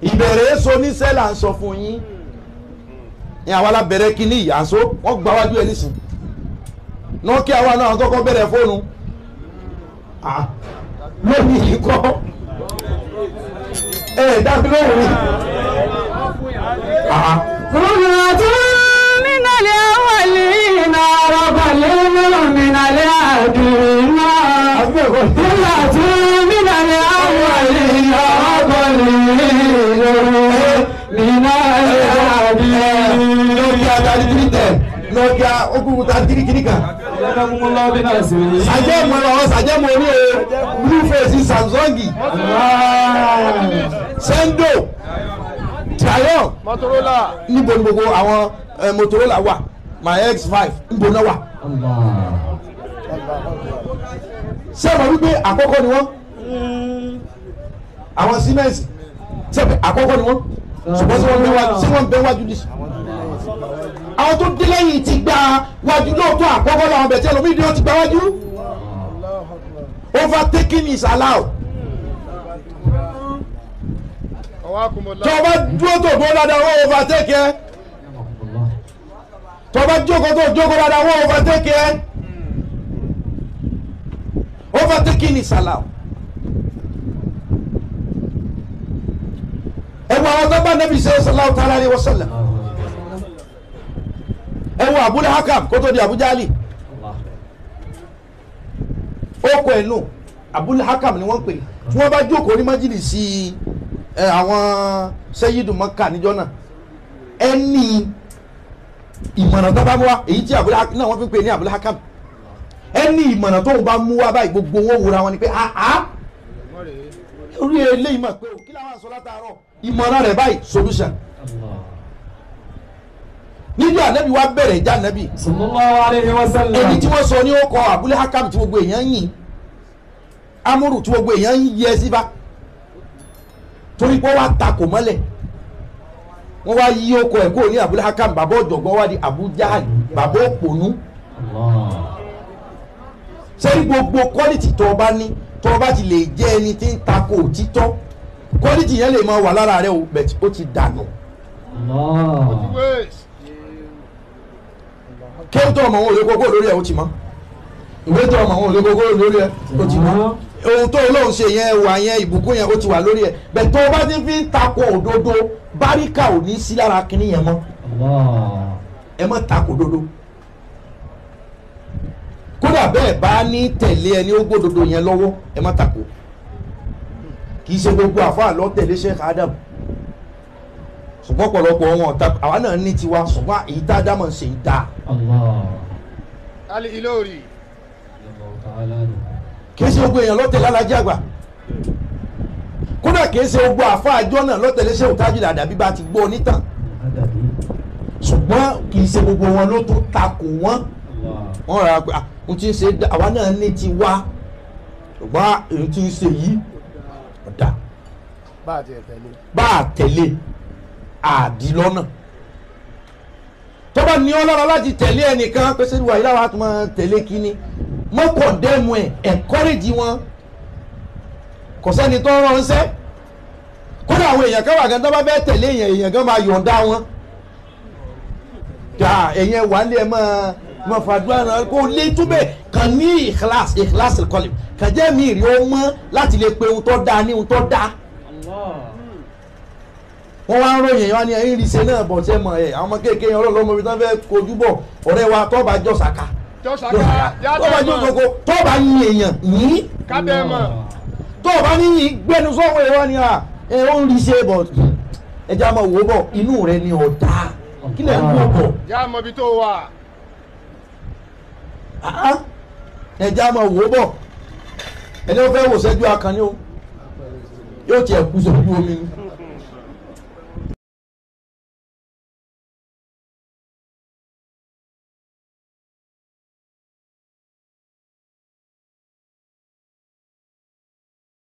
ìbẹ̀rẹ̀ so ní sẹ́là ń sọ fún yín ní àwa la bẹ̀rẹ̀ kínní ìyàsó wọ́n gba wájú ẹ̀ nísìn náà kí àwa náà kọ́kọ́ bẹ̀rẹ̀ fóònù lónìí yìí kọ́ dábí lóhùn من الأولين وقليل من الآخرين ثلة من الأولين وقليل من الآخرين lọ́jà ogun ta kirikiri kan. sàjẹ́mọ̀ lọ́wọ́ sàjẹ́mọ̀ orí o blueface samsungi sendo trayon Motorola níbo ni gbogbo àwọn Motorola wà my X5 níbo náà wà. ṣé ẹ mọ̀ wípé àkọ́kọ́ ni wọ́n àwọn Siemens ṣé àkọ́kọ́ ni wọ́n ṣùgbọ́n sí wọ́n bẹ́ wájú dì. àwọn tó dé lẹ́yìn ti gba wájú lóòótọ́ àkọ́kọ́ làwọn bẹ̀tẹ̀ lómi ìdí wọn ti gba wájú. overtaking is allowed. tọ́ba dúró tó dúró dáadáa wọ́n overtake ẹ. tọ́ba jókòó tó jókòó dáadáa wọ́n overtake ẹ. overtaking is allowed. ẹ wọ àwọn tó bá Nabi sallallahu ta'ala alaihi wasallam. ẹ wo Abul Hakam kó tó di Abu Jali ókò ẹnu Abul Hakam ni wọ́n pè tí wọ́n bá jókòó ní májìlísì àwọn Sayyidu Makkah níjọ́ náà ẹni ìmọ̀ràn tó bá mú wa èyí tí Abul Hakam náà wọ́n fi pè ní Abul Hakam ẹni ìmọ̀ràn tó bá mú wa báyìí gbogbo wọn wúra wọn ni pé orí eléyìí mọ̀ pé kí làwọn sọ látàárọ̀ ìmọ̀ràn rẹ̀ báyìí solution. níbi ànábì wa bẹ̀rẹ̀ ìjà ànábì sallallahu alaihi wasallam èyí tí wọ́n sọ ní ó kọ Abul Hakam tí gbogbo èèyàn yìn amúrù tí gbogbo èèyàn yẹ sí bá torí pé wọ́n wá takò mọ́lẹ̀ wọ́n wá yí ó kọ ẹ̀ kúrò ní Abul Hakam bàbá ọ̀jọ̀gbọ́n wá di Abu Jahal bàbá òpònú. sẹ́ni gbogbo quality tó o bá ní tó o bá ti lè jẹ́ ẹni tí ń takò òtítọ́ quality yẹn lè máa wà lára rẹ o bẹ̀t ó ti dànù. kéwù tó ọmọ wọn ò lè kókó lórí ẹ̀ ó ti mọ́ ìwé tó ọmọ wọn ò lè kókó lórí ẹ̀ ó ti mọ́ ohun tó lóun ṣe yẹn wà yẹn ìbùkún yẹn ó ti wà lórí ẹ̀ bẹ́ẹ̀ tó o bá ti fi ń takò òdodo báríkà ò ní sí lára kínní yẹn mọ́ ẹ má takò òdodo kódà bẹ́ẹ̀ bá ní tẹ̀lé ẹni ó gbódodo yẹn lọ́wọ́ ẹ má takò kì í ṣe gbogbo àfáà lọ tẹ̀lé Sheikh Adam ṣùgbọ́n ọ̀pọ̀lọpọ̀ wọn ọ̀tá àwa náà ní tiwa ṣùgbọ́n èyí tá a dámọ̀ ṣe ń da. Ali Ilori kì í ṣe gbogbo èèyàn lọ́tẹ̀lé Alájí Àgbà kódà kì í ṣe gbogbo àfáà àjọ náà lọ́tẹ̀lé Sheikh Tajul Adabi bá ti gbọ́ onítàn ṣùgbọ́n kì í ṣe gbogbo wọn ló tó takò wọn wọn rà pé ohun tí ń ṣe àwa náà ní tiwa ṣùgbọ́n èyí tí ń ṣe yìí ọ̀dà bá a tẹ̀lé àdìlọ́nà tó bá ní ọlọ́run láti tẹ̀lé ẹnìkan pé sẹ́ni wà yìí láwọn á tún máa tẹ̀lé kínní mọ́ kọ̀ndẹ́mù ẹ̀ encourage wọn kò sẹ́ni tó ń ránṣẹ́ kódà àwọn èèyàn kan wà gan tó bá bẹ́ẹ̀ tẹ̀lé èèyàn kan máa yọ̀ǹda wọn gbà èèyàn wà lé ẹ máa fàdúrà náà kó lé túbẹ̀ kàn ní ikhlas al-qalb kàn jẹ́ mi rí ó mọ́ láti lè pe ohun tó dáa ní ohun tó dáa wọ́n wá ń ròyìn yẹn wá ní ẹ̀yìn ìrìnsẹ̀ náà bọ̀ ṣẹ́ mọ̀ ẹ̀ àwọn ọmọ kéèké yẹn ọlọ́mọ ibi tí wọ́n fẹ́ kojú bọ̀ ọ̀rẹ́ wa tọ́ba jọ sàkà tọ́ba jọ gbogbo tọ́ba yin èèyàn yín tọ́ba níyìn gbẹnu sọ́wọ́ ẹ̀ wá ní ẹ̀ ó ń ìrìnsẹ̀ bọ̀ ẹja máa wò bọ̀ inú rẹ ni ọ̀dà kí lẹ̀ ń wò bọ̀. yá mọ ibi tó wà. ẹja máa wò bọ̀ ẹni wọ́n fẹ́ wò sẹ́jú akànní o yóò tiẹ̀ kú sójú omi.